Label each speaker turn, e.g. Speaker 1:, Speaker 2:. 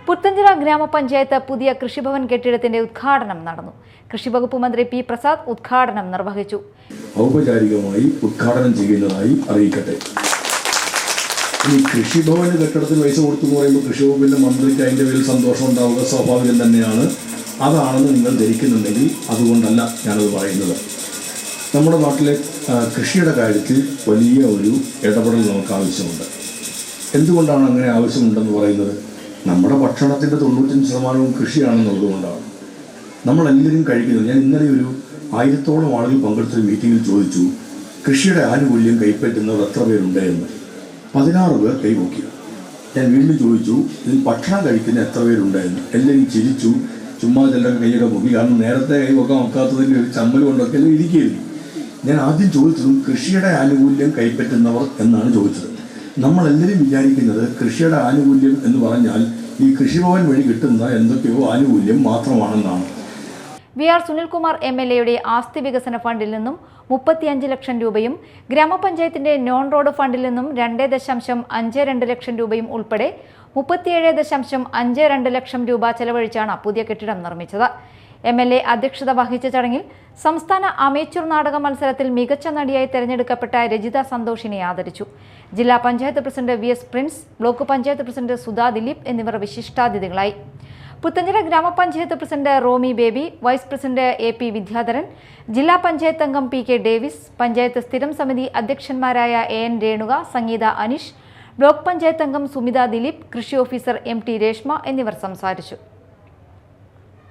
Speaker 1: പുത്തഞ്ചിറ ഗ്രാമപഞ്ചായത്ത് പുതിയ കൃഷിഭവൻ കെട്ടിടത്തിന്റെ ഉദ്ഘാടനം നടന്നു. കൃഷിവകുപ്പ് മന്ത്രി പി പ്രസാദ് ഉദ്ഘാടനം നിർവഹിച്ചു.
Speaker 2: ഔപചാരികമായി ഉദ്ഘാടനം ചെയ്യുന്നതായി അറിയിക്കട്ടെ. ഈ കൃഷിഭവന് കെട്ടിടത്തിന് പൈസ കൊടുത്തു എന്ന് പറയുമ്പോൾ കൃഷിവകുപ്പിന്റെ മന്ത്രിക്ക് അതിൻ്റെ പേരിൽ സന്തോഷം ഉണ്ടാവുക സ്വാഭാവികം തന്നെയാണ്. അതാണെന്ന് നിങ്ങൾ ധരിക്കുന്നുണ്ടെങ്കിൽ അതുകൊണ്ടല്ല ഞാനത് പറയുന്നത്. നമ്മുടെ നാട്ടിലെ കൃഷിയുടെ കാര്യത്തിൽ വലിയ ഒരു ഇടപെടൽ നമുക്ക് ആവശ്യമുണ്ട്. എന്തുകൊണ്ടാണ് അങ്ങനെ ആവശ്യമുണ്ടെന്ന് പറയുന്നത്? നമ്മുടെ ഭക്ഷണത്തിൻ്റെ 95% കൃഷിയാണെന്നുള്ളതുകൊണ്ടാണ്. നമ്മളെല്ലാവരും കഴിക്കുന്നത്. ഞാൻ ഇന്നലെ ഒരു 1000-ഓളം ആളുകൾ പങ്കെടുത്തൊരു മീറ്റിങ്ങിൽ ചോദിച്ചു, കൃഷിയുടെ ആനുകൂല്യം കൈപ്പറ്റുന്നവർ എത്ര പേരുണ്ട് എന്ന്. 16 പേർ കൈപൊക്കി. ഞാൻ വീണ്ടും ചോദിച്ചു, ഇതിൽ ഭക്ഷണം കഴിക്കുന്ന എത്ര പേരുണ്ട് എന്ന്. എല്ലാവരും ചിരിച്ചു. ചുമ്മാ ചിലർ കൈയുടെ പൊക്കി. കാരണം നേരത്തെ കൈവൊക്കാൻ നോക്കാത്തതിൻ്റെ ഒരു ചമ്മൽ കൊണ്ടൊക്കെ എല്ലാം ഇരിക്കുകയായിരുന്നു. ഞാൻ ആദ്യം ചോദിച്ചതും കൃഷിയുടെ ആനുകൂല്യം കൈപ്പറ്റുന്നവർ എന്നാണ് ചോദിച്ചത്. നമ്മളെല്ലാവരും വിചാരിക്കുന്നത് കൃഷിയുടെ ആനുകൂല്യം എന്ന് പറഞ്ഞാൽ ഈ കൃഷിഭവൻ വഴി കിട്ടുന്ന എന്തൊക്കെയോ ആനുകൂല്യം മാത്രമാണെന്നാണ്.
Speaker 1: വി ആർ സുനിൽകുമാർ MLA ആസ്തി വികസന ഫണ്ടിൽ നിന്നും 35 ലക്ഷം രൂപയും ഗ്രാമപഞ്ചായത്തിന്റെ നോൺ റോഡ് ഫണ്ടിൽ നിന്നും 2.52 ലക്ഷം രൂപയും ഉൾപ്പെടെ 37.52 ലക്ഷം രൂപ ചെലവഴിച്ചാണ് പുതിയ കെട്ടിടം നിർമ്മിച്ചത്. MLA അധ്യക്ഷത വഹിച്ച ചടങ്ങിൽ സംസ്ഥാന അമേച്വർ നാടക മത്സരത്തിൽ മികച്ച നടിയായി തെരഞ്ഞെടുക്കപ്പെട്ട രജിത സന്തോഷിനെ ആദരിച്ചു. ജില്ലാ panchayat president VS Prince, block panchayat president Sudha Dileep എന്നിവർ വിശിഷ്ടാതിഥികളായി. പുത്തഞ്ചിറ ഗ്രാമപഞ്ചായത്ത് president Romy Baby, vice president AP Vidyadharan, ജില്ലാ പഞ്ചായത്ത് അംഗം PK ഡേവിസ്, പഞ്ചായത്ത് സ്ഥിരം സമിതി അധ്യക്ഷന്മാരായ AN രേണുക, സംഗീത അനീഷ്, ബ്ലോക്ക് പഞ്ചായത്ത് അംഗം സുമിത ദിലീപ്, കൃഷി ഓഫീസർ MT രേഷ്മ എന്നിവർ സംസാരിച്ചു.